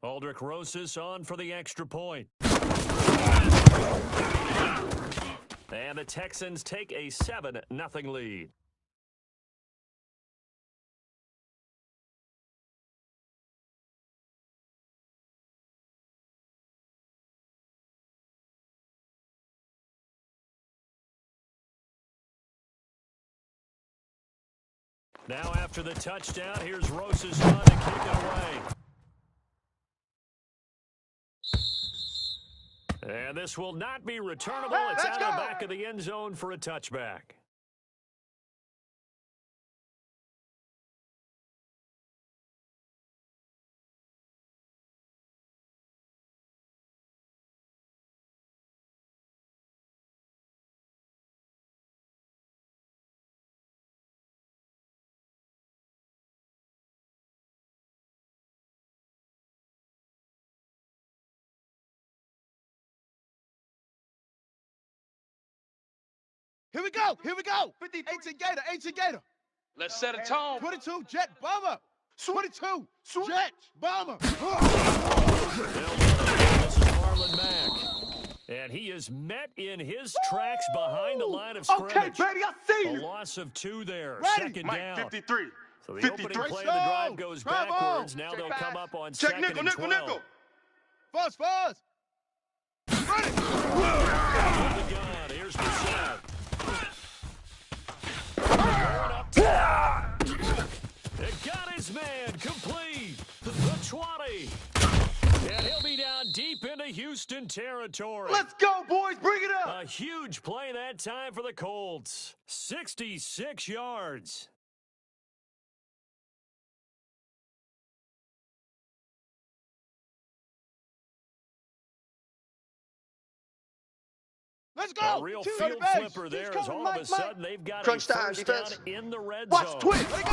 Aldrich Rosas on for the extra point. And the Texans take a 7-0 lead. Now after the touchdown, here's Rosas on to kick it away. And this will not be returnable. It's out of the back of the end zone for a touchback. Here we go. Here we go. 18 Gator. Let's set a tone. 22 Jet Bomber. 22 Jet Bomber. This is Marlon Mack. And he is met in his tracks behind the line of scrimmage. Okay, baby, I see you. A loss of 2 there. Ready. Second Mike, down. 53. So the opening play of the drive goes backwards. Now they'll come up on Check second and 12. nickel. Fuzz. Ready. The gun. Here's Brissett. It got his man complete. The 20. And he'll be down deep into Houston territory. Let's go, boys. Bring it up. A huge play that time for the Colts. 66 yards. Let's go. A real field flipper there as all of a sudden they've got Crunch a time, first defense. down in the red Watch zone. twist. Let it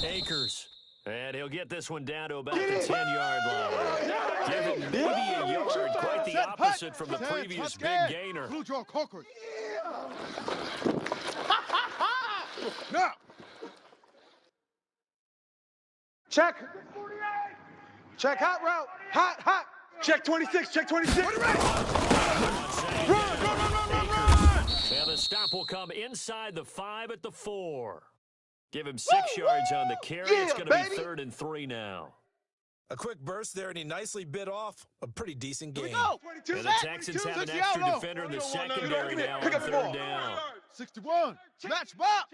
go. Akers. And he'll get this one down to about the 10-yard line. Give him maybe a yard, quite the opposite from the previous big gainer. Blue draw Coker. Now. Check hot route. Hot. Check 26. Run. And the stop will come inside the 5 at the 4. Give him 6 yards on the carry. It's going to be 3rd and 3 now. A quick burst there, and he nicely bit off a pretty decent game. And the Texans have an extra defender in the secondary now on 3rd down. 61. Match box.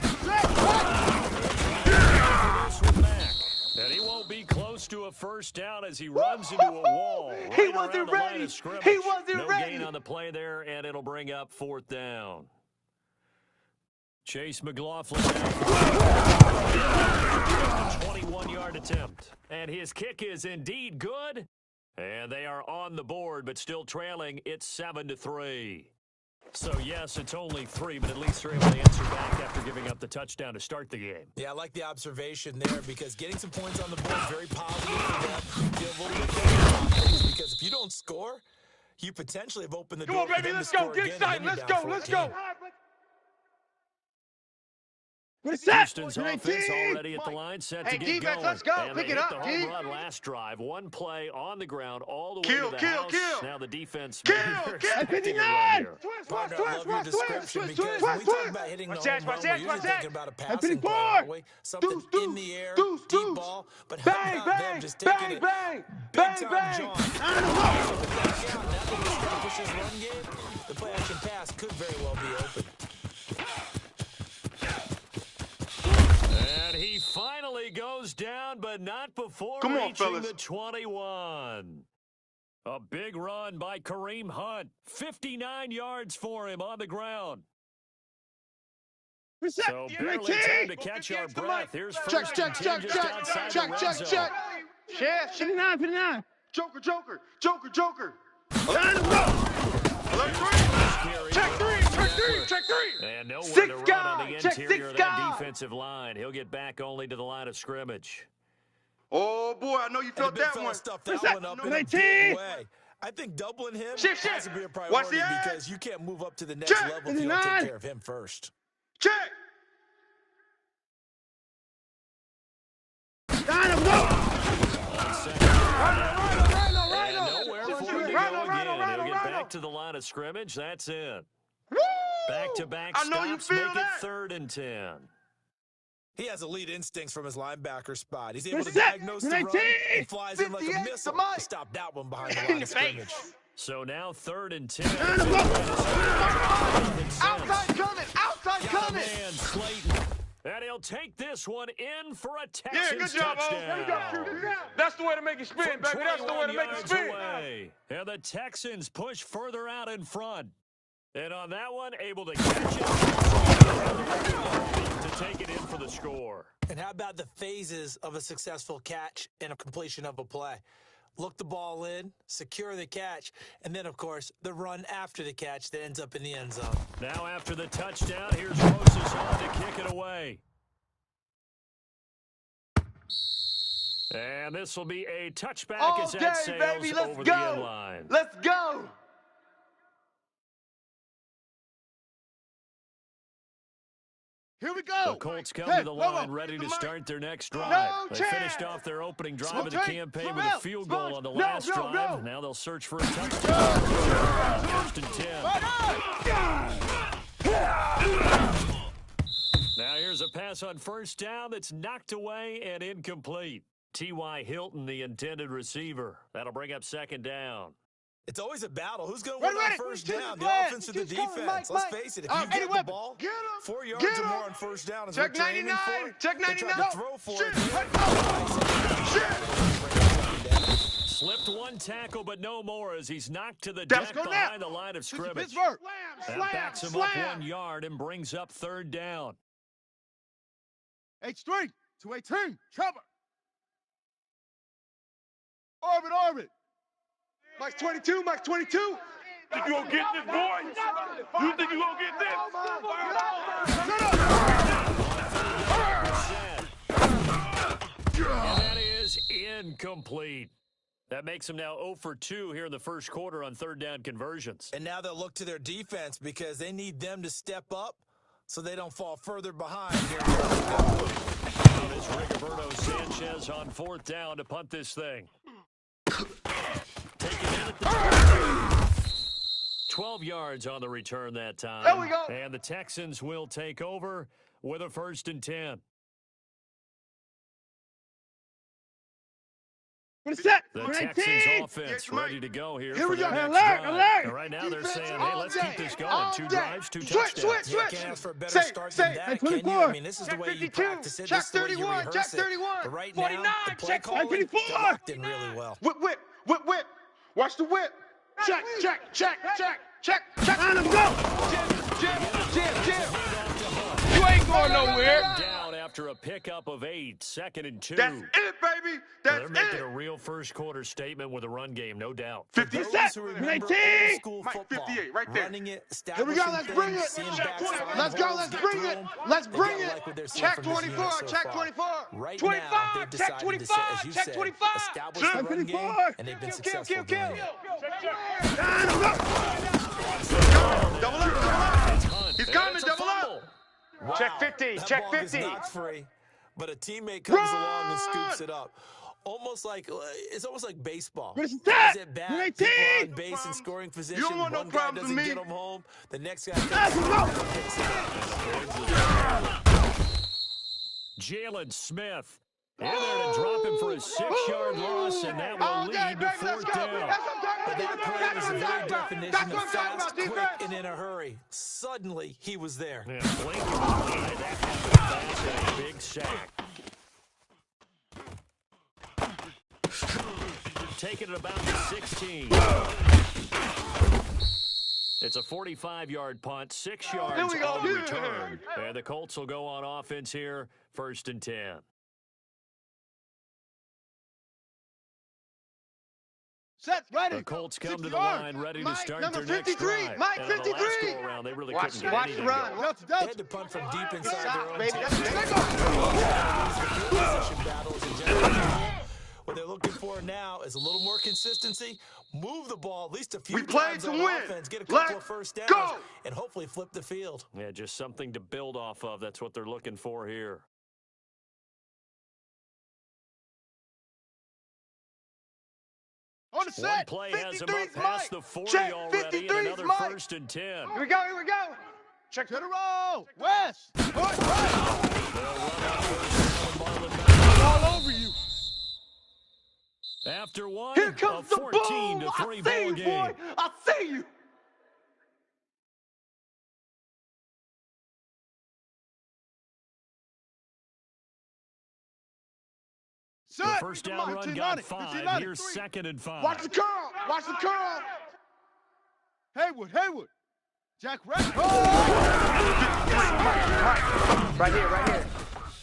And he won't be close to a first down as he runs into a wall. He wasn't ready. He wasn't ready. No gain on the play there, and it'll bring up 4th down. Chase McLaughlin down. 21-yard attempt. And his kick is indeed good. And they are on the board, but still trailing. It's 7-3. So, yes, it's only 3, but at least they're able to answer back after giving up the touchdown to start the game. Yeah, I like the observation there because getting some points on the board is very positive for them. Feel a little bit better about things because if you don't score, you potentially have opened the door. Come on, baby, let's go. Get excited. Let's go. Houston's offense already at the line, set to get defense, going. let's go. And Pick they it hit up, the home G. run last drive. One play on the ground all the way to the house. Now the defense. Partner, I love your description because when we talk about hitting the home run, we're usually thinking about a passing play, aren't we? Something in the air, deep ball, but how about them just taking it big time, John? Now that we establish this run game, the play action pass could very well be open. And he finally goes down, but not before reaching the 21. A big run by Kareem Hunt. 59 yards for him on the ground. So barely time to catch our breath. Here's first and 10 just outside the red zone. Check. 59. Joker. Check three. And nowhere Six to run guys. on the Check interior six of that guys. defensive line. He'll get back only to the line of scrimmage. Oh, boy, I know you felt that one. Stuffed that one up in a big way. I think doubling him has to be a priority because you can't move up to the next level if you don't take care of him first. Check. Dynamo! line of scrimmage. That's in. Woo! Back-to-back I know you stops feel make that. it 3rd and 10. He has elite instincts from his linebacker spot. He's able to diagnose the run and flies in like a missile to stop that one behind the line of scrimmage. So now 3rd and 10. Outside coming! Outside coming! Man, Slayton. And he'll take this one in for a Texans good job, touchdown. That's the way to make it spin, baby. That's the way to make it spin. Away. And the Texans push further out in front. And on that one, able to catch it to take it in for the score. And how about the phases of a successful catch and a completion of a play? Look the ball in, secure the catch, and then, of course, the run after the catch that ends up in the end zone. Now after the touchdown, here's Moses on to kick it away. And this will be a touchback All as that day, sails baby. Let's over go. the end line. Let's go. Here we go. The Colts come to the line ready to start their next drive. They finished off their opening drive of the campaign with a field goal on the last drive. Now they'll search for a touchdown. 1st and 10. Now here's a pass on 1st down that's knocked away and incomplete. T.Y. Hilton, the intended receiver. That'll bring up 2nd down. It's always a battle. Who's going to win on 1st down? The offense or the defense? Let's face it. If you get the ball 4 yards or more on 1st down is what you're aiming for. Check 99. To throw for it. Slipped one tackle, but no more as he's knocked to the deck behind the line of scrimmage. That backs him up 1 yard and brings up 3rd down. H3 to 18. Cover. Orbit. Mike 22, Mike 22. Think you gonna get this, boy? You think you gonna get this? And that is incomplete. That makes them now 0 for 2 here in the first quarter on 3rd down conversions. And now they'll look to their defense because they need them to step up so they don't fall further behind here. It's Rigoberto Sanchez on 4th down to punt this thing. Take it in at the 12 yards on the return that time. There we go. And the Texans will take over with a 1st and 10. Set. The Texans offense ready to go here for we their go. next Alert, drive. alert. And right now they're Defense saying, hey, all let's day, keep this going. all 2 day. drives, 2 Switch, touchdowns. You can't ask for a better start than that, can you? I mean, this is the way you practice it. Check This is the way you 31. rehearse Check it. 31. But right 49. now, the play Check calling 54. locked in really well. Whip. Watch the whip. Check. Let him go. Jim. You ain't going nowhere. Down after a pickup of 8, 2nd and 2. That's it, baby. They're That's making it. a real first quarter statement with a run game, no doubt. 50 Those who remember old school Mike, football, 58, right there. running it, Here we go. establishing Let's bring things, it. seeing backs find Let's go. holes, Let's get bring through it. them. Let's They bring gotta it. like what they're seeing Check from this 24. unit so Check far. 24. Right 25. now, they've Check decided 25. to, as you Check said, 25. establish the run 24. game, and they've been successful doing it. Double up. He's coming, double up. Wow, Check 50, that check ball 50. is not free, but a teammate comes along and scoops it up. It's almost like baseball. Where's the Guys tap? at bat, Where's people the are on base and scoring position. You don't want no One guy problems doesn't with get me. him home. The next guy Let's comes go. and picks it up. Jalen Smith in there to drop him for a 6-yard loss, and that will lead to 4th down. But that play was the very definition of fast, quick, and in a hurry. Suddenly, he was there. Yeah, blink of an eye, that happened fast and a big sack. Taking it about the 16. It's a 45-yard punt, 6 yards on the return. And the Colts will go on offense here, 1st and 10. Set. Ready. The Colts come to the 60 yards. line, ready to Mike, start number their next 53. drive. Mike, And on the 53. last go-around, they really couldn't get Watch anything the run. going. They had to punt from deep inside their own Baby, territory. Position battles in general. What they're looking for now is a little more consistency. Move the ball at least a few We played times to on win. offense. Get a couple Let's of first downs. go. And hopefully flip the field. Yeah, just something to build off of. That's what they're looking for here. On the set. One play has him up 53's past Mike. the 40 Check, already, and 53's another Mike. 1st and 10. Here we go, here we go. Check to the roll. West. Right. They'll run out first down, Marlon Mack. All over you. After one, Here comes a the 14 boom. to 3 I see ball you, game. boy. I see you. The Set. first down run 15 got on it. 5. 15 on it. Here's 2nd and 5. Watch the curl. Watch the curl. Haywood. Jack Reck. Right here.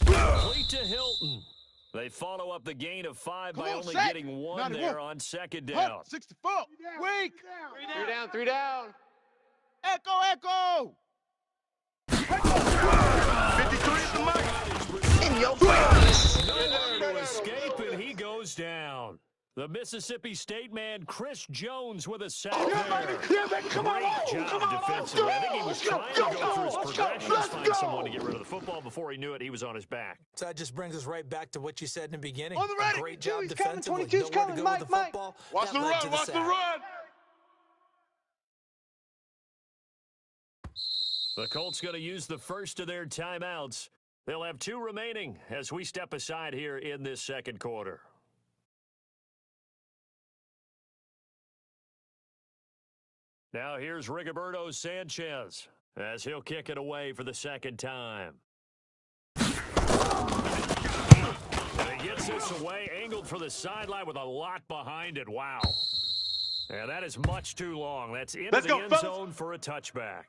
Complete to Hilton. They follow up the gain of 5 by only set. getting 1 91. there on 2nd down. 64. Weak. 3 down. Echo. 53 is the Mike. In your face. Nowhere to escape, and he goes down. The Mississippi State man, Chris Jones, with a sack there. Come on. Great job defensively. I think he was trying to go through his progressions, find someone to get rid of the football. Before he knew it, he was on his back. So that just brings us right back to what you said in the beginning. On the ready. A great job 22's coming, defensively. 22's Nowhere coming. to go Mike, with the football. Watch the That led run. to Watch the sack. run. The Colts going to use the first of their timeouts. They'll have 2 remaining as we step aside here in this 2nd quarter. Now here's Rigoberto Sanchez as he'll kick it away for the 2nd time. And he gets this away, angled for the sideline with a lot behind it. Wow. And that is much too long. That's into Let's the go, end fellas. zone for a touchback.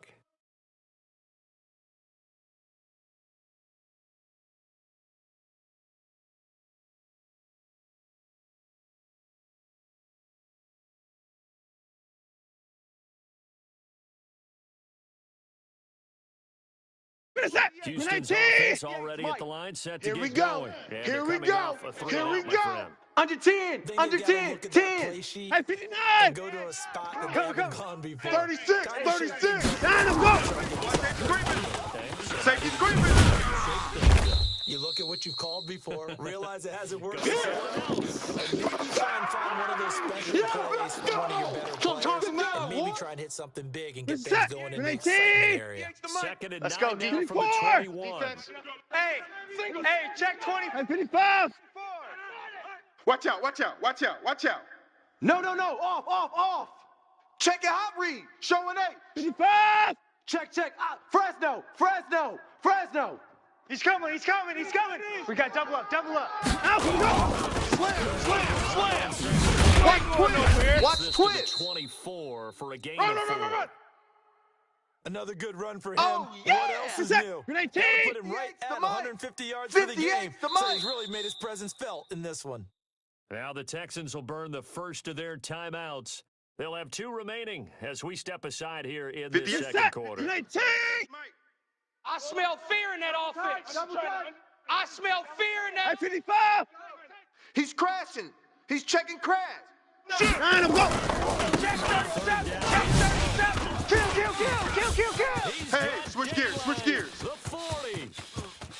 Houston's offense already at the line, set to Here we get go. going. And Here they're we coming go. off a 3 Here and we out, my go. friend. Under 10. Then Under you gotta 10. look at that 10. play sheet Hey, 59. and go to a spot that they haven't gone before. 36. Kinda 36. Down and go. Safety screaming. You look at what you've called before, realize it hasn't worked for someone else. And maybe try and find one of those special plays for one of your better players. And maybe try and hit something big and get things going in the excitement area. 2nd and Let's 9 go, now defense. from the 21. Hey, check 20. Hey, 55. Watch out. No. Off. Check your hot read. Showing 8. 55. Check. Fresno. He's coming. We got double up. Out we go. Slam. Watch This twist. to the 24 for a gain Run. of 4. Another good run for him. Oh, yeah. What else is Is that new? grenade That team? put him right 58's the at Mike. 150 yards for the 58's game. the So Mike. he's really made his presence felt in this one. Now the Texans will burn the first of their timeouts. They'll have 2 remaining as we step aside here in this 58. 2nd quarter. Grenade team. I smell fear in that offense. I smell fear in Hey, that. 55. He's crashing. He's checking crash. Down and go. Check 37. Check 37. Kill. Hey, switch gears. The 40.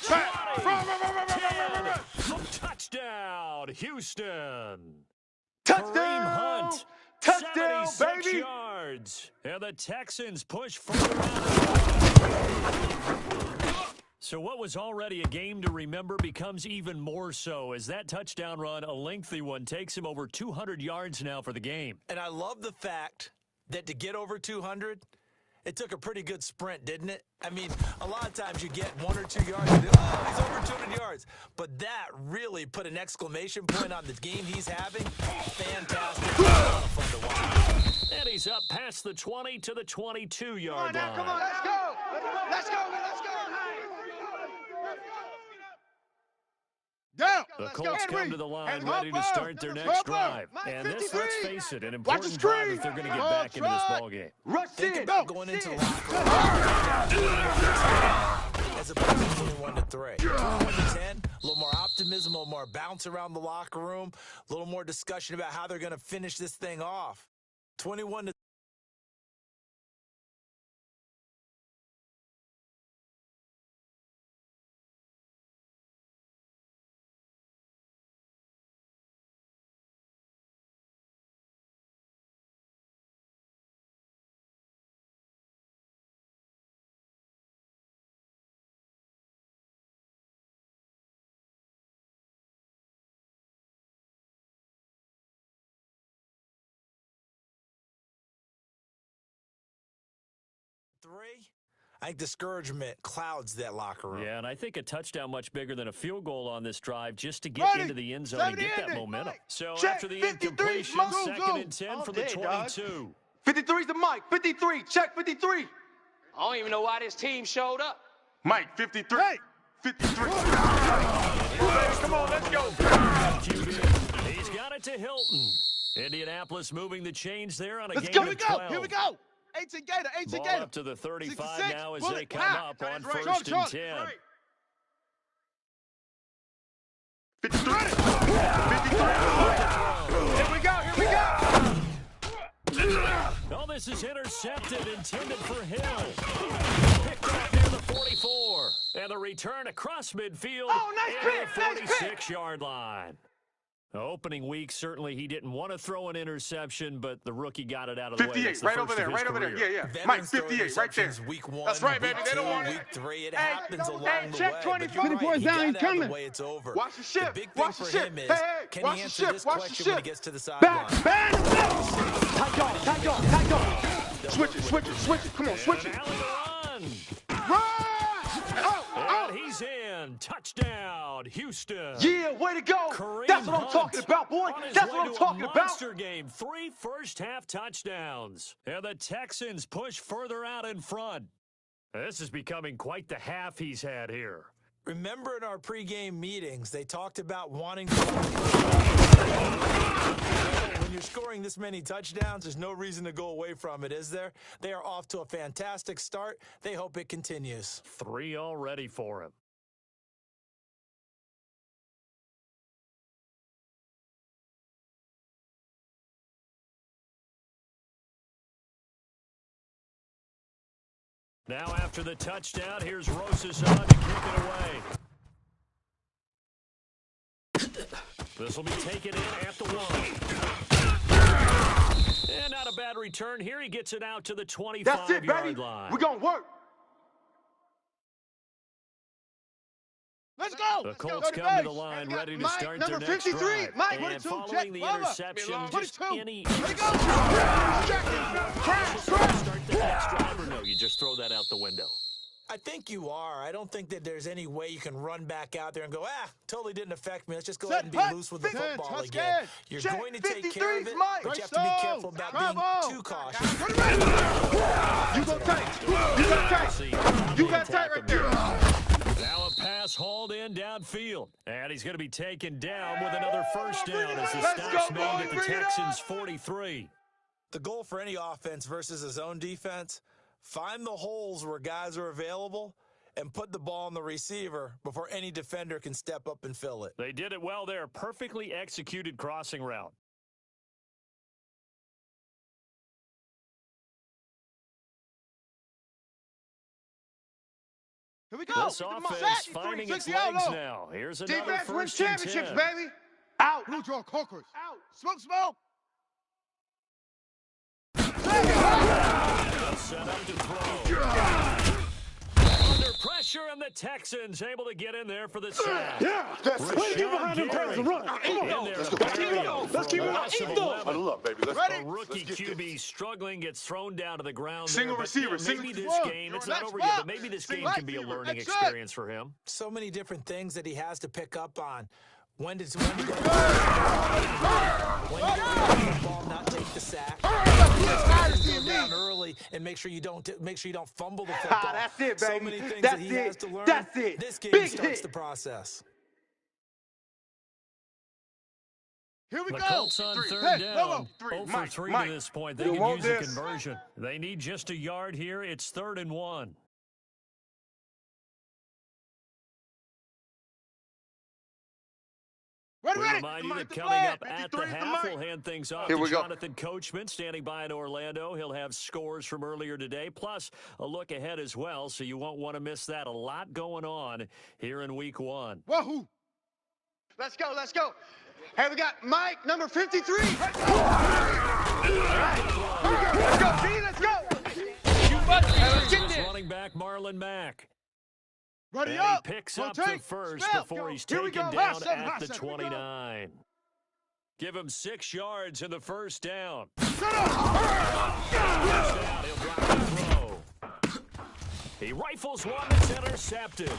Run. 10. Touchdown, Houston. Touchdown. Kareem Hunt. Touchdown, 76 baby. yards. And the Texans push further out. So what was already a game to remember becomes even more so as that touchdown run, a lengthy one, takes him over 200 yards now for the game. And I love the fact that to get over 200, it took a pretty good sprint, didn't it? I mean, a lot of times you get 1 or 2 yards, and oh, he's over 200 yards. But that really put an exclamation point on the game he's having. Fantastic. A lot of fun to watch. And he's up past the 20 to the 22-yard line. Come on, let's go. Down. The Let's go. Colts Henry. come to the line Henry. ready to Help start their us. next Help us. drive. Mike, And this, 53. let's face it, an Watch the important drive screen. if they're going to get Oh, back into this try. ballgame. Rush Think in. about going into the locker room as opposed to 21 to 3. 21 to 10, a little more optimism, a little more bounce around the locker room, a little more discussion about how they're going to finish this thing off. 21 to I think discouragement clouds that locker room. Yeah, and I think a touchdown much bigger than a field goal on this drive just to get into the end zone and get that momentum. So after the incompletion, second and 10 from the 22. 53's the Mike. 53. Check 53. I don't even know why this team showed up. Mike, 53. Hey. 53. Come on, let's go. He's got it to Hilton. Indianapolis moving the chains there on a Let's game go. of 12. Here we go. 18 Gator, 18 Ball Gator. up to the 35 66, now as bullet, they come pow. up on Right. first and 10. Right. 53. 53. Here we go. Oh, this is intercepted, intended for Hill. Picked off near the 44. And the return across midfield nice at pick, the 46-yard line. Opening week, certainly he didn't want to throw an interception, but the rookie got it out of the way. 58, right over there, right over there. Yeah. Veterans Mike, 58, right there. Week 1, That's right, baby. week They don't 2, want it. week 3. It happens along the check way. 20, But you're right, he got out of the way, it's over. Watch the ship. The big thing Watch the for ship. him is, Hey, can watch he the answer ship. this Watch the question ship. when he gets to the sideline? Tight dog. Switch it. Come on, switch it. Run! And he's in. Touchdown, Houston. Yeah, way to go. Kareem That's what I'm Hunt talking about, boy. on his That's way what I'm to talking a about. monster game. 3 first-half touchdowns. And the Texans push further out in front. This is becoming quite the half he's had here. Remember in our pregame meetings, they talked about wanting to... When you're scoring this many touchdowns, there's no reason to go away from it, is there? They are off to a fantastic start. They hope it continues. 3 already for him. Now after the touchdown, here's Rosas on to kick it away. This will be taken in at the 1. And not a bad return here. He gets it out to the 25-yard That's it, baby. line. We're going to work. Let's go. The Colts come to the line, ready to start their next drive. Mike, and 22, following check, the Bubba. interception, just 22. any... Let it go. Start the next drive, or no, you just throw that out the window. I think you are. I don't think that there's any way you can run back out there and go, totally didn't affect me. Let's just go ahead and be loose with the football again. You're going to take care of it, but you have to be careful about being too cautious. You go tight. You got tight right there. Now a pass hauled in downfield. And he's going to be taken down with another first down as the stop's made at the Texans' 43. The goal for any offense versus a zone defense, find the holes where guys are available and put the ball on the receiver before any defender can step up and fill it. They did it well there. Perfectly executed crossing route. Here we go. This offense finding its legs now. Here's another Defense wins first and 10. championships, baby. Out. Blue draw corkers. Out. Smoke. Set up to throw. Under pressure, and the Texans able to get in there for the sack. Yeah, that's it. Get behind him, run. Let's keep it up. Huddle up, baby. Let's A rookie QB struggling, gets thrown down to the ground. Single there, receiver, Maybe single- this game, it's not over yet, but maybe this game can be a learning experience for him. So many different things that he has to pick up on. When to go the ball, not take the sack. Go down early and make sure you don't fumble the football. That's it, baby. So many things That's that he it. has to learn. That's it. This game Big starts hit. the process. Here we The go. Colts on third down. 0 for 3 to this point. They You can want use a this? conversion. They need just a yard here. It's 3rd and 1. We remind you that coming up at the half, we'll hand things off to Jonathan Coachman, standing by in Orlando. He'll have scores from earlier today, plus a look ahead as well, so you won't want to miss that. A lot going on here in Week 1. Wahoo. Let's go. Hey, we got Mike, number 53. Let's go, B, let's go. Running back Marlon Mack. Ready And up. he picks up the Rotate. first Spell. before he's Here we taken go. down Hot seven, at hot the seven. Here we go. 29. Give him 6 yards in the first down. Shut up. First down, he'll block the throw. He rifles one that's intercepted.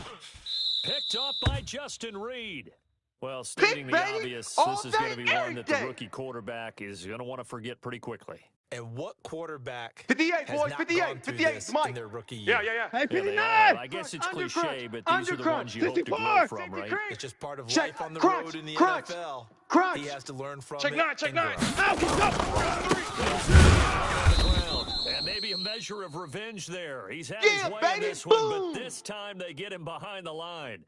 Picked off by Justin Reed. Well, stating the obvious, this is going to be one that the rookie quarterback is going to want to forget pretty quickly. And what quarterback 58, has boys, not 58, gone through 58, this Mike. in their rookie year? Yeah. Hey, 59. I guess it's cliche, but these are the ones you hope to grow from, right? It's just part of life on the road in the NFL. He has to learn from it. Check nine. And maybe a measure of revenge there. He's had his way in this one, but this time they get him behind the line.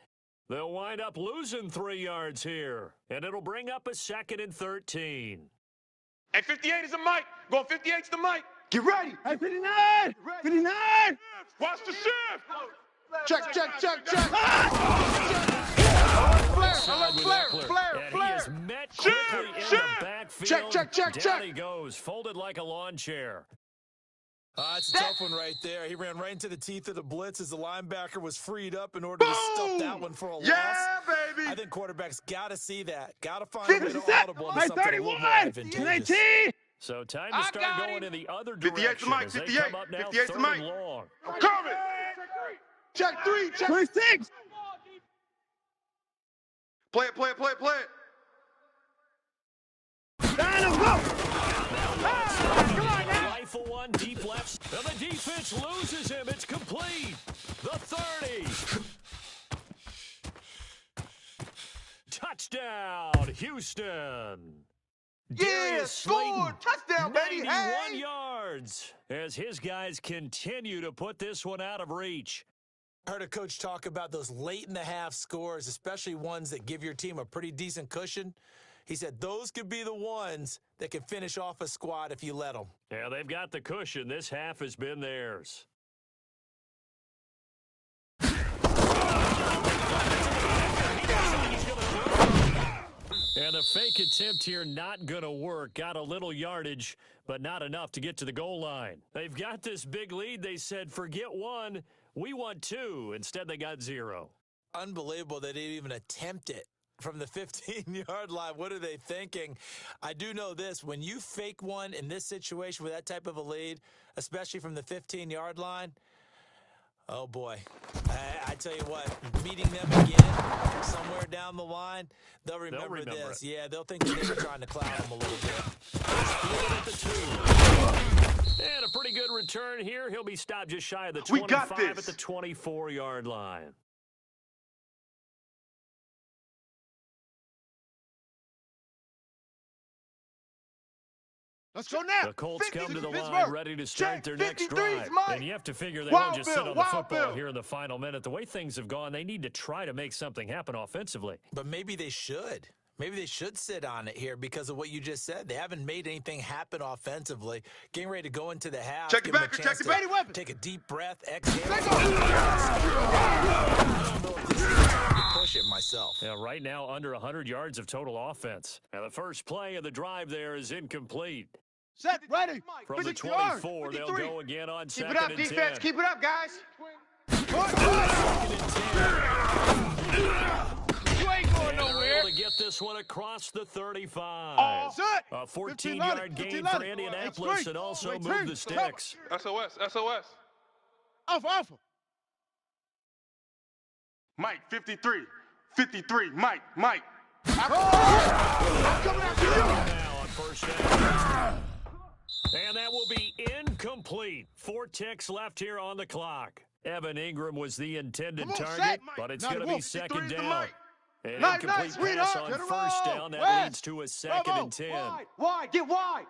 They'll wind up losing 3 yards here, and it'll bring up a 2nd and 13. Hey, 58 is the mic. Going 58's the mic. Get ready. Hey, 59. 59. Watch the shift. Check. Flare. He is met quickly in the backfield. Check. Down he goes, folded like a lawn chair. It's a tough one right there. He ran right into the teeth of the blitz as the linebacker was freed up in order to stuff that one for a loss. Yeah, baby. I think quarterbacks got to see that. Got to find a way to audible into something a little more advantageous. So time to start going in the other 58's direction the mic, as they 58. come up now 58's the 3rd mic. and long. I'm coming. Check 3. Check 26. Play it. Let's go. Rifle one deep left, and the defense loses him. It's complete. The 30. Touchdown, Houston. Yeah, score. Touchdown, baby. 91 yards as his guys continue to put this one out of reach. I heard a coach talk about those late in the half scores, especially ones that give your team a pretty decent cushion. He said those could be the ones that can finish off a squad if you let them. Yeah, they've got the cushion. This half has been theirs. And the fake attempt here not going to work. Got a little yardage, but not enough to get to the goal line. They've got this big lead. They said, forget 1, we want 2. Instead, they got 0. Unbelievable they didn't even attempt it from the 15-yard line. What are they thinking? I do know this. When you fake one in this situation with that type of a lead, especially from the 15-yard line, oh, boy. I tell you what, meeting them again somewhere down the line, they'll remember this. Yeah, they'll think that they were trying to clown them a little bit. At the 2. And a pretty good return here. He'll be stopped just shy of the 25 at the 24-yard line. Let's go now. The Colts come to the line ready to start their next drive. And you have to figure they won't just sit on the football here in the final minute. The way things have gone, they need to try to make something happen offensively. But maybe they should. Maybe they should sit on it here because of what you just said. They haven't made anything happen offensively. Getting ready to go into the half. Check the back, check the back. Take a deep breath, exhale. I don't know if this is time to push it myself. Yeah, right now under 100 yards of total offense. Now the first play of the drive there is incomplete. Set, ready. From the 24, they'll go again on 2nd and 10. Keep it up, defense. Keep it up, guys. 2nd and 10. You ain't going They're nowhere. able to get this one across the 35. A 14-yard gain for Indianapolis and also move the sticks. SOS. Off. Mike, 53. Mike. I'm coming after you. Now on first down. And that will be incomplete. 4 ticks left here on the clock. Evan Ingram was the intended target, but it's going to be 2nd down. An incomplete pass on first down. That leads to a 2nd and 10. Wide, get wide.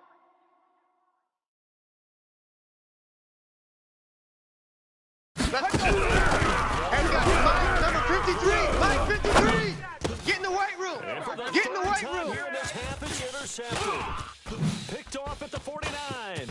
Let's go. And we got Mike, number 53. Mike 53. Get in the weight room. Get in the weight room. Here this half is intercepted. Picked off at the 49. And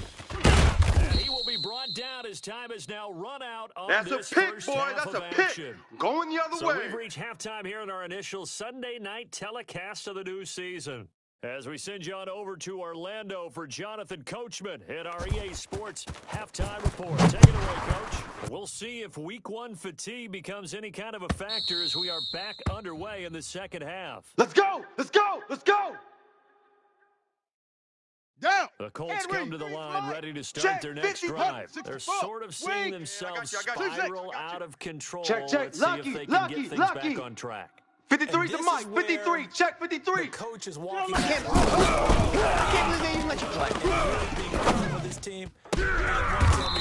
he will be brought down. His time is now run out on That's this a pick, first boy. half That's of a action. pick. Going the other way. So we've reached halftime here in our initial Sunday night telecast of the new season. As we send you on over to Orlando for Jonathan Coachman at our EA Sports Halftime Report. Take it away, Coach. We'll see if Week 1 fatigue becomes any kind of a factor as we are back underway in the second half. Let's go. Down. The Colts Henry, come to the line Mike. ready to start Check, their next 50, drive. 64. They're sort of seeing Wait. themselves I got you. spiral out of control. Check. Let's see if they can get things back on track. 53 to Mike. 53. Check 53. The coach is walking I can't believe they even let you play. with this team.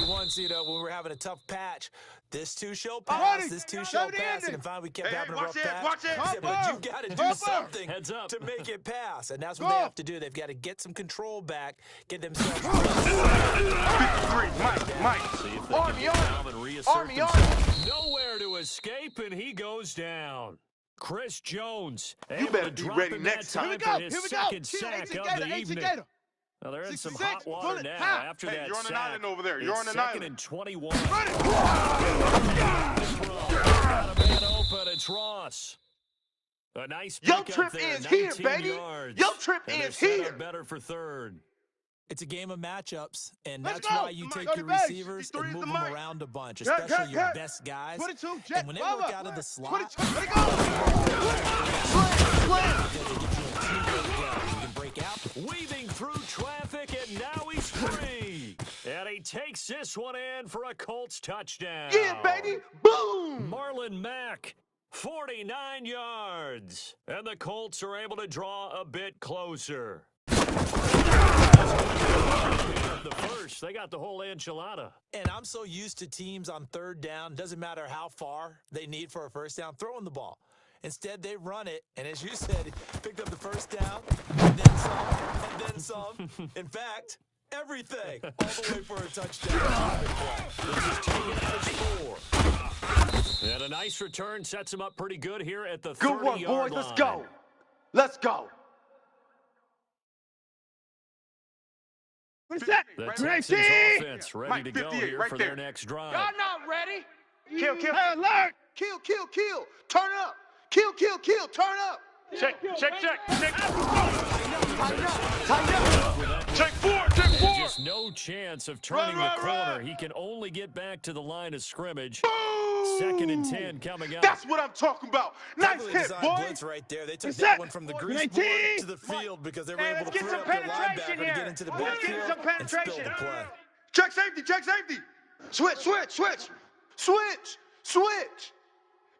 Once, you know, when we were having a tough patch, this two-show pass, this two-show pass, and finally we kept having a rough patch. Watch it. He said, but you've got to do something Heads up. to make it pass, and that's what they have to do. They've got to get some control back, get themselves. 53, Mike. See if they can get down and reassert themselves. Nowhere to escape, and he goes down. Chris Jones. You better able to be drop ready him next that time. for his second sack of the evening. Well, they're in some hot water now after that you're on an sack. island over there. You're It's on an second island. and 21. Got a man open. It's Ross. A nice Your pickup trip there, is here, 19 baby. yards. Your trip And is they're set here. up better for third. It's a game of matchups, and Let's that's go. why you Come on, take go your to base. receivers 53 and is move the them mic. around a bunch, Cut, especially your cut. best guys. 22, And when they work out of the slot, 22, let it go. Slam. you can break out. Weaving through traffic, and now he's free. And he takes this one in for a Colts touchdown. Yeah, baby. Boom. Marlon Mack, 49 yards. And the Colts are able to draw a bit closer. The first, they got the whole enchilada. And I'm so used to teams on third down, doesn't matter how far they need for a first down, throwing the ball. Instead, they run it, and as you said, picked up the first down, and then some, and then some. In fact, everything, all the way for a touchdown. This is taken as 4. And a nice return sets him up pretty good here at the 30-yard Good one, boys. Let's go. Let's go. What is that? The Right Texans there. offense ready Mike, to go 58, here right for there. their next drive. Y'all not ready. Kill. Alert. Kill. Turn up. Kill. Turn up. Check. Tighten up. Check 4. There's just no chance of turning the corner. He can only get back to the line of scrimmage. Boom. 2nd and 10 coming up. That's what I'm talking about. Nice Heavily hit, designed boy. blitz right there. They took What's that that? one from the grease 19. board to the field because they were Hey, able let's to get free some up their penetration linebacker to here. get into the Let's get backfield some and spill the penetration. play. Check safety. Switch.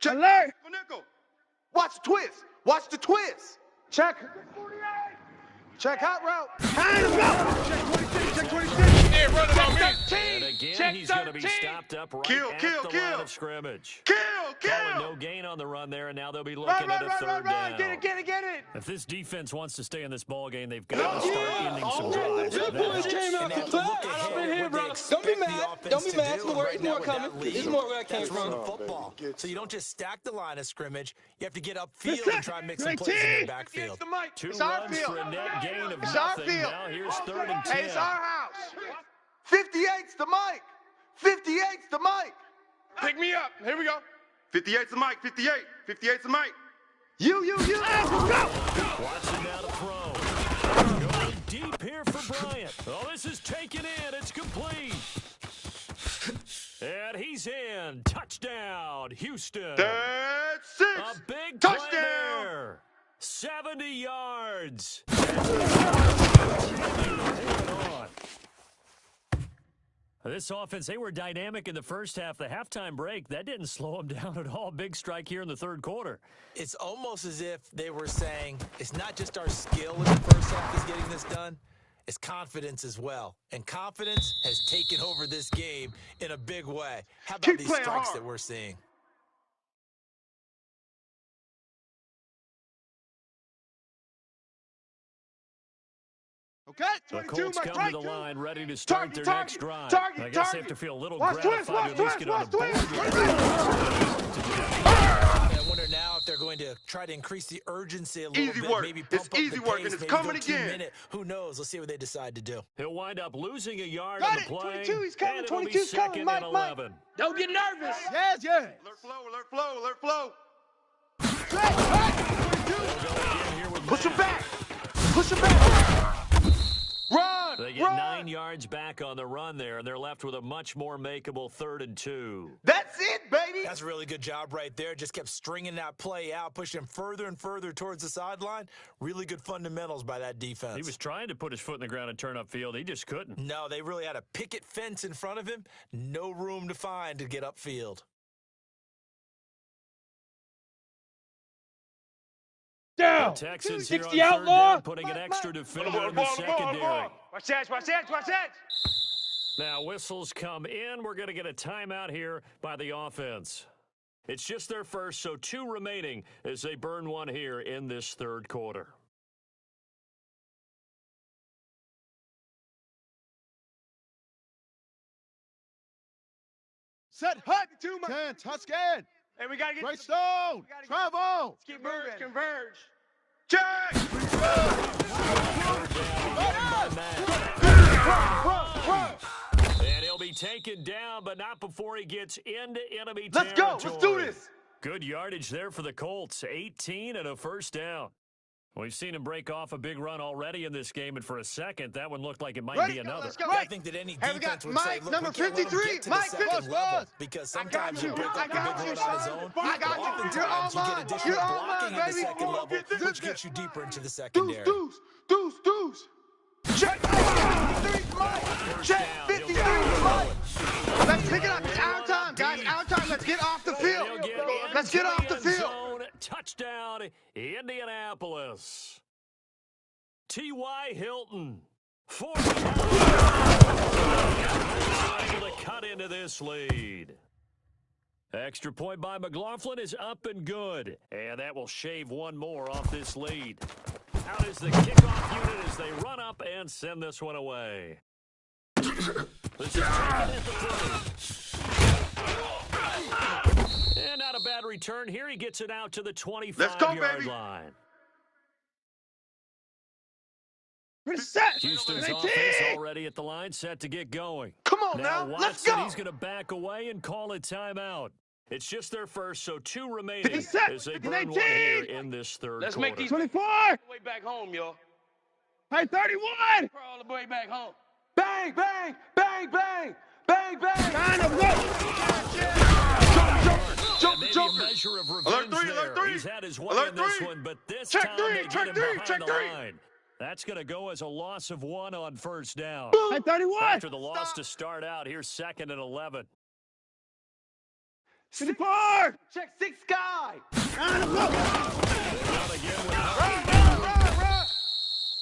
Check. Alert. Nickel. Watch the twist. Check. Check hot route. Check 26. Hey, run it on me. And again, he's going to be stopped up right at the line of scrimmage. Calling no gain on the run there, and now they'll be looking at a third down. Get it. If this defense wants to stay in this ball game, they've got to start ending some drives. Them boys came out to play. I've been here, brother. Don't be mad. Don't be mad. There's more coming. There's more where I came from. The football. So you don't just stack the line of scrimmage. You have to get upfield and try and make some plays in their backfield. 2 It's our runs field. for a net gain of It's our nothing. field. Now here's 3rd and 10. Hey, it's our house. 58's the mic. Pick me up. Here we go. 58's the mic. 58's the mic. You. Let's go. Watson now to throw. Going deep here for Bryant. Oh, this is taken in. It's complete. And he's in. Touchdown, Houston. That's 6. A big Touchdown. play there. 70 yards. This offense, they were dynamic in the first half. The halftime break, that didn't slow them down at all. Big strike here in the third quarter. It's almost as if they were saying, it's not just our skill in the first half that's getting this done, it's confidence as well. And confidence has taken over this game in a big way. How about Keep these playing strikes hard. that we're seeing? Okay, The 22, Colts my come right to the two. line, ready to start their next drive. Target, I guess they have to feel a little Watch twist, gratified to at least get on the board. I wonder now if they're going to try to increase the urgency a little Easy bit. work. Maybe It's pump up easy the work, pace, and it's maybe coming go again. 2-minute. Who knows? Let's see what they decide to do. He'll wind up losing a yard Got on the it, play. 22, he's coming, and it'll be 22's coming, 2nd Mike, and Mike. 11. Don't get nervous. Yes. Alert flow. Push him back. Run. They get 9 yards back on the run there, and they're left with a much more makeable 3rd and 2. That's it, baby. That's a really good job right there. Just kept stringing that play out, pushing him further and further towards the sideline. Really good fundamentals by that defense. He was trying to put his foot in the ground and turn upfield. He just couldn't. No, they really had a picket fence in front of him. No room to find to get upfield. The Texans here on 3rd down, putting an extra defender in the secondary. Watch that, watch that, watch that. Now, whistles come in. We're going to get a timeout here by the offense. It's just their first, so 2 remaining as they burn one here in this 3rd quarter. Set, hut, 10, Tuscan. Hey, we gotta get Right stone, travel. Let's keep moving. Converge. Check. And he'll be taken down, but not before he gets into enemy Let's territory. go. Let's do this. Good yardage there for the Colts. 18 and a first down. We've seen him break off a big run already in this game, and for a second, that one looked like it might be another. Let's go. I think that any defense would say, look, number we can't let him 53, get to Mike the second 53. level, because sometimes you break up a big run on his own. I got you. Oftentimes you get additional blocking at the second level, which gets you deeper into the secondary. Deuce. Check 53, Mike. Check 53, Mike. Let's pick it up. It's our time, guys. Our time. Let's get off the field. Let's get off the field. Touchdown, Indianapolis. T.Y. Hilton. 40 able to cut into this lead. Extra point by McLaughlin is up and good. And that will shave one more off this lead. Out is the kickoff unit as they run up and send this one away. This is taken at the 30. And not a bad return here. He gets it out to the 25-yard line. Houston's offense already at the line, set to get going. Come on now, Watson, let's go. He's going to back away and call a timeout. It's just their first, so 2 remaining as they burn one here in this 3rd quarter. Let's make these 24. way back home, y'all. Hey, 31. Crawl the way back home. Bang, bang, bang, bang, bang, bang. Kind of Maybe a measure of revenge there. He's had his way in this one, but this time they get him behind the line. That's going to go as a loss of 1 on first down. Hey, 31. After the loss to start out, here's 2nd and 11. 54. Check 6 guy. Out again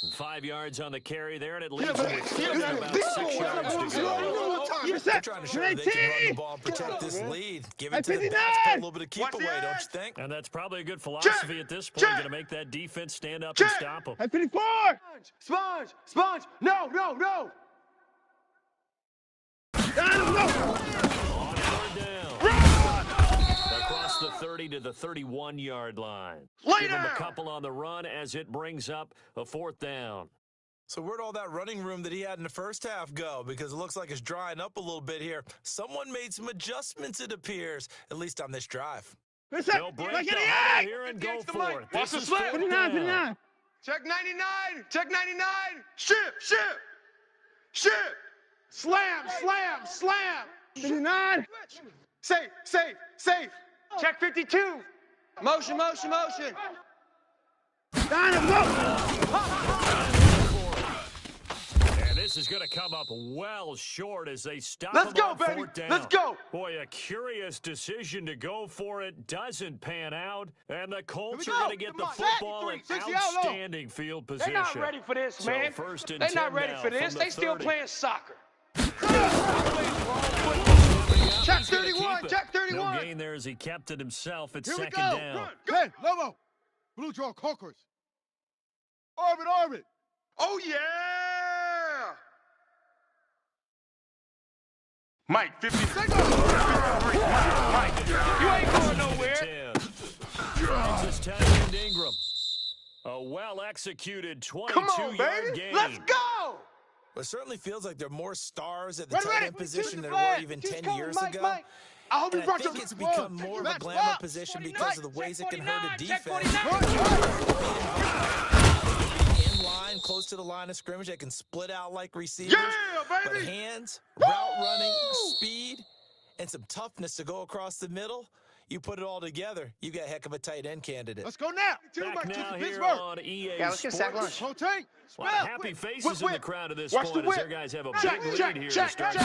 with 5 yards on the carry there, and it leaves him with about 6 yards to go. They're trying to show that they can run the ball and protect this lead. Give it to the backs, put a little bit of keep away, don't you think? And that's probably a good philosophy at this point, going to make that defense stand up and stop him. Hey, 54. Sponge. No. On 3rd down. Across the 30 to the 31-yard line. Give him a couple on the run as it brings up a 4th down. So where'd all that running room that he had in the first half go? Because it looks like it's drying up a little bit here. Someone made some adjustments, it appears, at least on this drive. They'll break the huddle here and go for it. This is 59. Check 99. Check 99. Ship. Slam. 59. Safe. Check 52. Motion. And this is going to come up well short as they stop Let's him go, on baby. 4th down. Let's go. Boy, a curious decision to go for it. Doesn't pan out. And the Colts Here are we going to go. get the Come on. football in 60 out low. outstanding field position. They're not ready for this, So man. 1st and They're 10 not ready now for this. from the They still 30. playing soccer. Check He's gonna 31. keep it. Check 31. No gain there as he kept it himself at Here we 2nd go. down. Good. Lobo. Blue draw conquers. Orbit. Oh, yeah. Mike, 50. You ain't going nowhere. 10. Kansas tight end Ingram. A well-executed 22-yard gain. Let's go. It certainly feels like there are more stars at the tight end position than there were even 10 years ago. I hope And I think it's become more of a glamour position because of the ways it can hurt a defense. In line line, close to the line of scrimmage. They can split out like receivers. Yeah, baby! But hands, route running, speed, and some toughness to go across the middle. You put it all together, you got a heck of a tight end candidate. Let's go now. Back now here on EA let's get sack lunch. Sports. A lot of happy faces in the crowd at this point as their guys have a big lead here to start.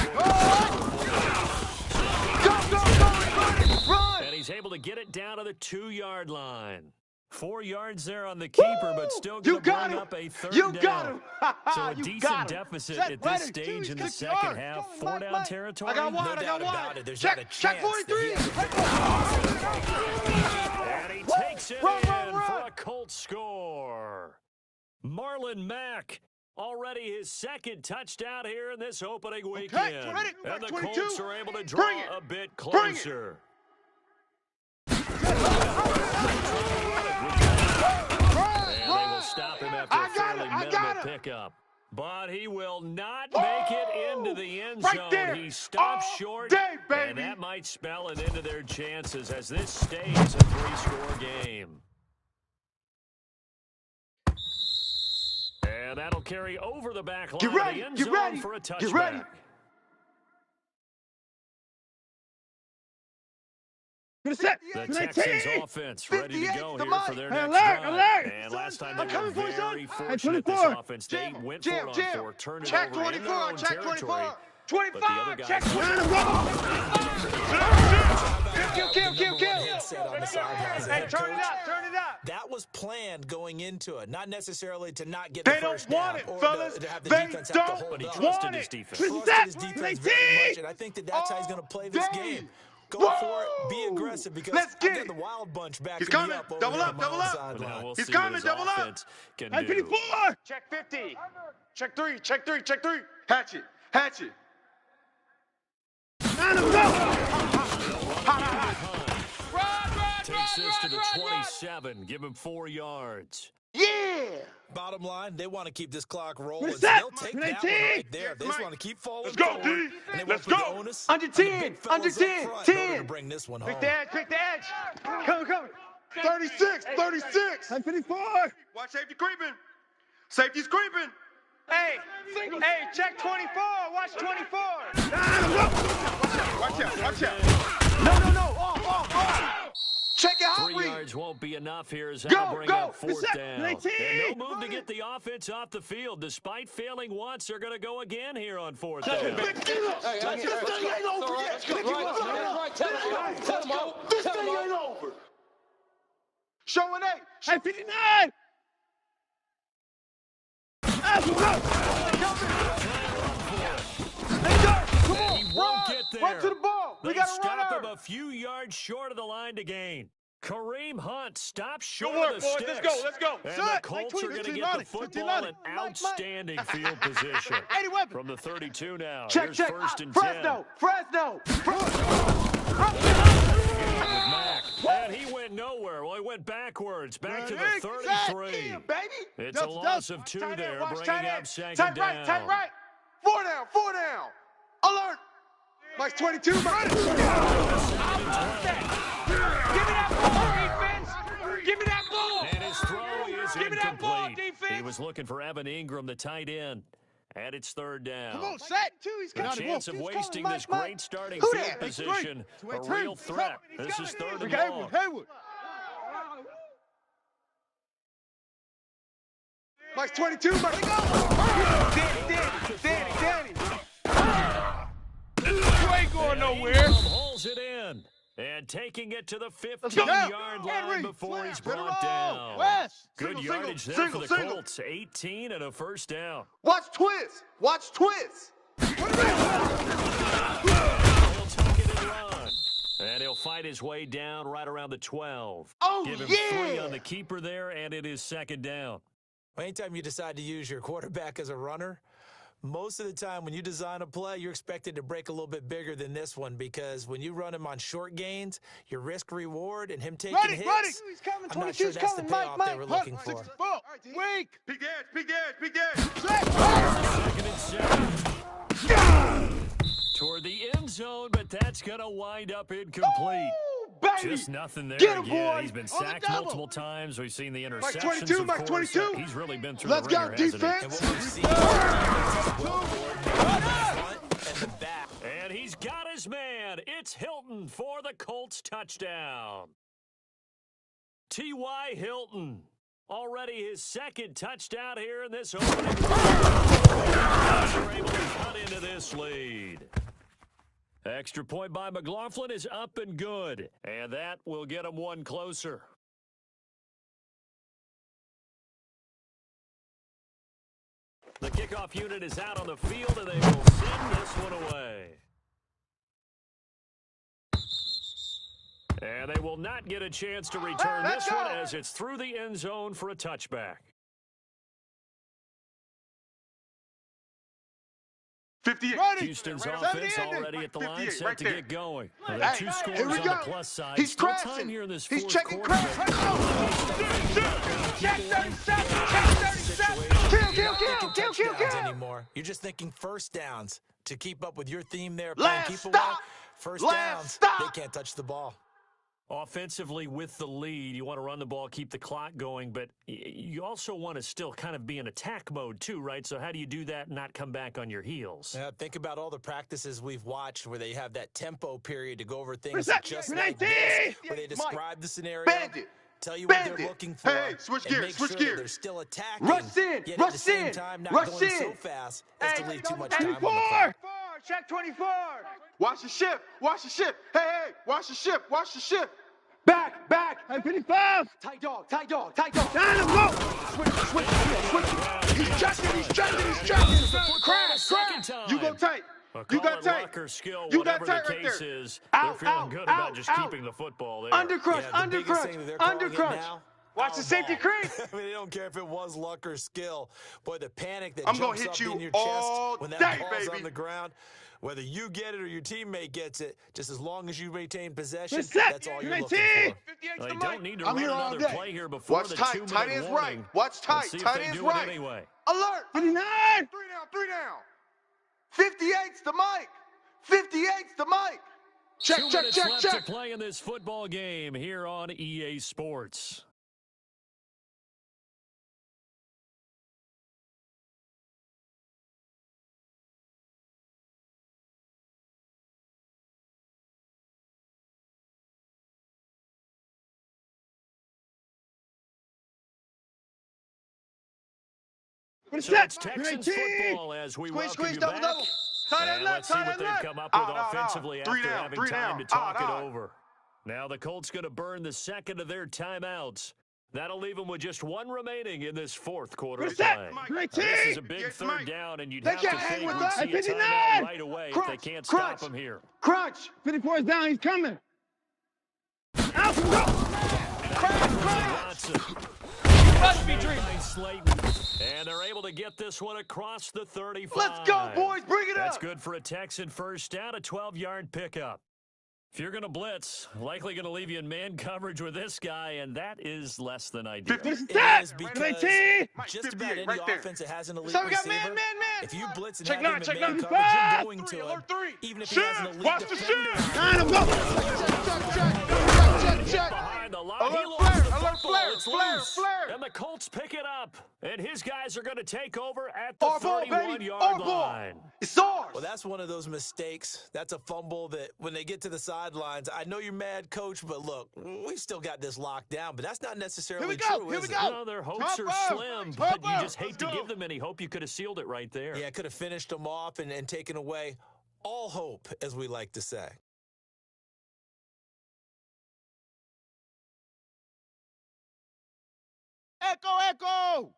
Run! And he's able to get it down to the 2-yard line. 4 yards there on the keeper, but still going to bring up a third down. Got him. So a decent deficit at this stage in the second half. 4-down territory. I got one. No doubt about it. There's Check, not a check chance 43. And he takes it in for a Colts score. Marlon Mack, already his second touchdown here in this opening weekend. And the Colts are able to draw a bit closer. And they will stop him after a fairly minimal pickup. But he will not make it into the end zone. He stops short, and that might spell an end to their chances as this stays a 3-score game. And that'll carry over the back line of the end zone for a touchback. The Texans offense ready to go here for their next drive. And last time they were very fortunate this offense. They went for it on 4, turned it over in their own territory. 25, but the other guys kill. Hey, turn it up. That was planned going into it, not necessarily to not get the first down or to have the defense have to hold but he up. trusted his defense. Trusted his defense very much, and I think that's how he's going to play this game. Go for it, be aggressive, because I got the Wild Bunch backing me up over Double up. We'll He's see coming, what his double up. offense can do. Check 50. Check 3. Hatchet. Takes this to the 27. Give him 4 yards. Yeah! Bottom line, they want to keep this clock rolling. So they'll take that one right there. They just want to keep falling forward. And they Let's want go. the onus Under on the 10, big fellas under up 10, front 10. in order to bring this one home. Pick the edge. Come. 36. 54. Watch safety creeping. Safety's creeping. Hey, check 24. Watch 24. Watch out. No. Off. Check it out. 3 yards won't be enough here as that'll bring up 4th down. And no move to get the offense off the field. Despite failing once, they're going to go again here on 4th down. This thing ain't over. Showing 8. Hey, 59. Come on, He won't get there. Run to the ball. They stop him a few yards short of the line to gain. Kareem Hunt stops short of the sticks. Let's go. And the Colts are going to get the football in outstanding field position. From the 32 now. Here's 1st and 10. Fresno. With Mack. And he went nowhere. Well, he went backwards. Back to the 33. It's a loss of 2 there, bringing up 2nd down. Tight right. 4 down. Alert. Mike's 22. Give me that ball, defense. Give me that ball. And his throw is Give me that ball, incomplete. defense. He was looking for Evan Ingram, the tight end. And it's 3rd down. Come on, set 2. He's The coming. chance of wasting this great starting Who field that? position, a real threat. This is 3rd and long. Haywood. Mike's 22. Danny. You ain't going nowhere. Holds it in. And taking it to the 15-yard line before he's brought down. Good yardage there for the Colts. 18 and a 1st down. Watch twist. He'll tuck it and run. And he'll fight his way down right around the 12. Give him 3 on the keeper there, and it is 2nd down. Anytime you decide to use your quarterback as a runner, most of the time when you design a play, you're expected to break a little bit bigger than this one, because when you run him on short gains, your risk-reward and him taking hits, He's coming. I'm not sure that's the payoff they were looking for. Weak. Big edge. 2nd and 7. Toward the end zone, but that's going to wind up incomplete. baby. Just nothing there Get him, again. boy. He's been On the sacked double. multiple times. We've seen the Mike interceptions, 22, of Mike course. 22. He's really been through Let's the go, ringer, hasn't he? defense. And what we've seen and the back. And he's got his man. It's Hilton for the Colts touchdown. T.Y. Hilton. Already his second touchdown here in this opening. They're able to cut into this lead. Extra point by McLaughlin is up and good. And that will get him one closer. The kickoff unit is out on the field, and they will send this one away. And they will not get a chance to return this one as it's through the end zone for a touchback. 58. Houston's offense already at the line, set to get going. Well, there are two scores here we on go. the plus side. He's Still crashing. time here in this He's fourth checking quarter. crash. Check 37. Check 37. Kill. Anymore. You're just thinking first downs to keep up with your theme there. Last keep stop. away. First Last downs, stop. they can't touch the ball. Offensively with the lead, you want to run the ball, keep the clock going, but you also want to still kind of be in attack mode too, right? So how do you do that and not come back on your heels? Think about all the practices we've watched where they have that tempo period to go over things just like this, where they describe the scenario, Bandit. tell you what Bandit. they're looking for, Hey, switch and gears, make switch sure gears. that they're still attacking, Rush in, yet rush at the same in, time not rush going in. so fast as to leave too much time on the 24. clock. Check 24. Watch the ship. Watch the ship. Hey, watch the ship. Watch the ship. Back. Hey, 55. Tight dog. Down him, go. Switch. He's checking. Crash. You go tight. Well, You call got it tight. luck or skill, You got whatever tight the right case there. is. Out, they're feeling out, good out, about just out. keeping the football there. Undercrush. Yeah, the biggest thing that they're calling it now, Watch the safety creep. I mean, they don't care if it was luck or skill. Boy, the panic that I'm gonna jumps hit up you in your all chest when that day, ball's baby. on the ground, whether you get it or your teammate gets it, just as long as you retain possession, That's it. that's all you're looking 19. for. They don't need to I'm run here all another day. play here before Watch the tight. 2-minute Tight end's right. warning. Watch tight. Let's see if Tight they end's do right. it anyway. Alert. 39. 3 down. 58's the mic. 58's the mic. Check to play in this football game here on EA Sports. So it's Texans football as we welcome you back. And let's see what they've come up with offensively after having time to talk it over. Now the Colts going to burn the second of their timeouts. That'll leave them with just one remaining in this fourth quarter of play. Now, this is a big third down, and you'd have to think we'd see a timeout right away if they can't stop them here. Crunch. 54 is down. He's coming. Out and go. Johnson. Must be dreaming. And they're able to get this one across the 35. Let's go, boys. Bring it That's up. good for a Texan first down, a 12-yard pickup. If you're going to blitz, likely going to leave you in man coverage with this guy, and that is less than ideal. It is because just about any offense that has an elite So we got receiver, man. if you blitz and Check have him nine, in man check coverage, nine. you're going to him, even if he has an elite Watch the defender. Check. Behind the line. Alert He lost flare, the alert football. flare, It's flare, loose. flare. And the Colts pick it up. And his guys are going to take over at the Our ball, baby. 31-yard Our ball. line. It's ours. Well, that's one of those mistakes. That's a fumble that when they get to the sidelines, I know you're mad, Coach, but look, we've still got this locked down. But that's not necessarily true, is it? Well, their hopes are slim, but you just hate to give them any hope. You could have sealed it right there. Yeah, could have finished them off and taken away all hope, as we like to say. Echo.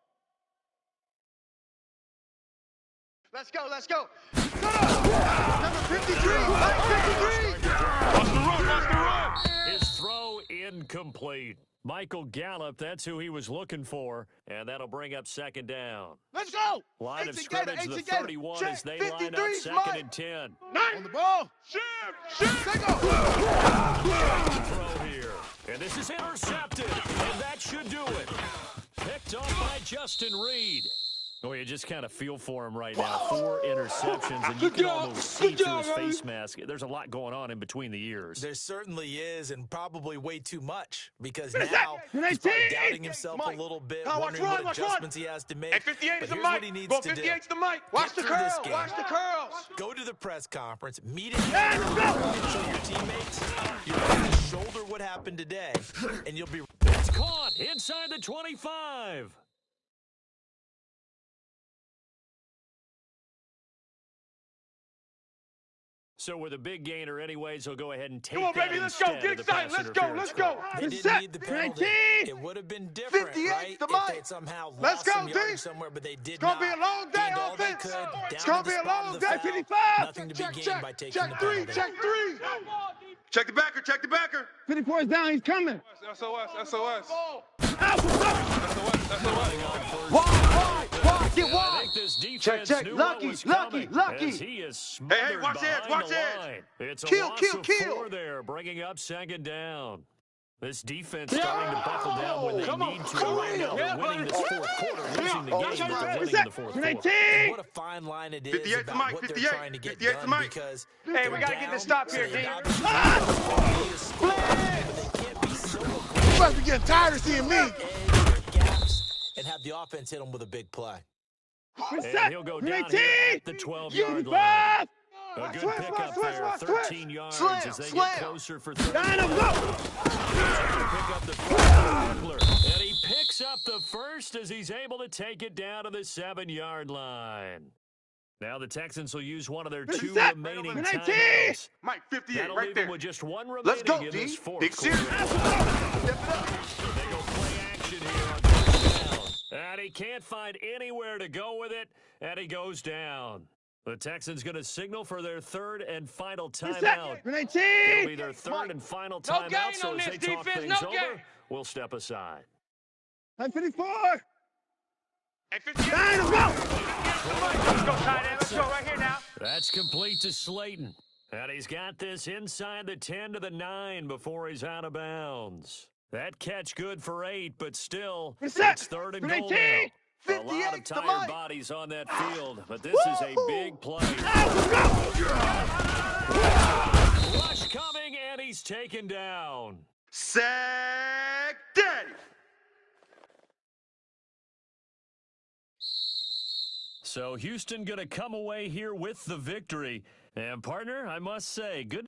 Let's go. Number 53. Mike 53. Watch the run. His throw incomplete. Michael Gallup, that's who he was looking for, and that'll bring up second down. Let's go. Line of Eight scrimmage, together. the 31 as they line up 53's second Mike. and 10. On the ball. Ship. Throw here. And this is intercepted, and that should do it. Picked off by Justin Reed. Well, you just kind of feel for him right now. 4 interceptions, and you can almost see through his face mask. There's a lot going on in between the ears. There certainly is, and probably way too much, because now he's probably doubting himself a little bit, wondering what adjustments he has to make. And 58 but is the here's mic. what he needs Go to do. 58 is the mic. Watch the curls. Watch the curls. Go to the press conference, meet him, and show your teammates you're going to shoulder what happened today, and you'll be... It's caught inside the 25. So with a big gainer anyways, he'll go ahead and take Come on, that baby, let's go. instead Get of the excited. pass Let's go. interference Let's go. call. They didn't need the penalty. It would have been different, 58 right? the If mic. they'd somehow Let's lost go, some D. yardage somewhere, but they did It's gonna not. be a long day, Gained all they offense. could, It's down gonna to be the a spot long of day, the foul. 55. Nothing to be gained by taking check the three, penalty. check three. Check the backer. Check the backer. 54 is down, he's coming. SOS. SOS. Wide, get I wide. think this defense Check, knew lucky, what was lucky, coming, lucky. as he is smothered watch the edge, behind watch the the edge. line. It's a Kill, loss kill, of kill. 4 there, bringing up 2nd down. This defense starting to buckle down when they need to right now. They're winning this 4th quarter, losing the game, but they're winning in the 4th quarter. And what a fine line it is 58 about Mike, what they're 58, trying to get 58 done, Mike. because Hey, we got to get this stop here, D. You must be getting tired of seeing me. Gaps and have the offense hit them with a big play. And he'll go down here at the 12-yard line. A good pickup there, 13 yards as they get closer for 30. Pick up the first, and he picks up the first as he's able to take it down to the 7-yard line. Now the Texans will use one of their 2 remaining timeouts. Mike, 58 That'll right leave there. them with just 1 remaining Let's go, in D. this 4th Big quarter. series. They go play action here on 3rd down. And he can't find anywhere to go with it, and he goes down. The Texans going to signal for their 3rd and final timeout. It'll be their 3rd and final timeout, gain so on as this they talk defense, things no over, gain. we'll step aside. 54. And 58. Let's go, tight end. Let's go right here now. That's complete to Slayton. And he's got this inside the 10 to the 9 before he's out of bounds. That catch good for 8, but still, it's 3rd and goal now. A lot of tired bodies on that field, but this is a big play. Rush coming, and he's taken down. Sack Daddy. So Houston going to come away here with the victory. And partner, I must say, good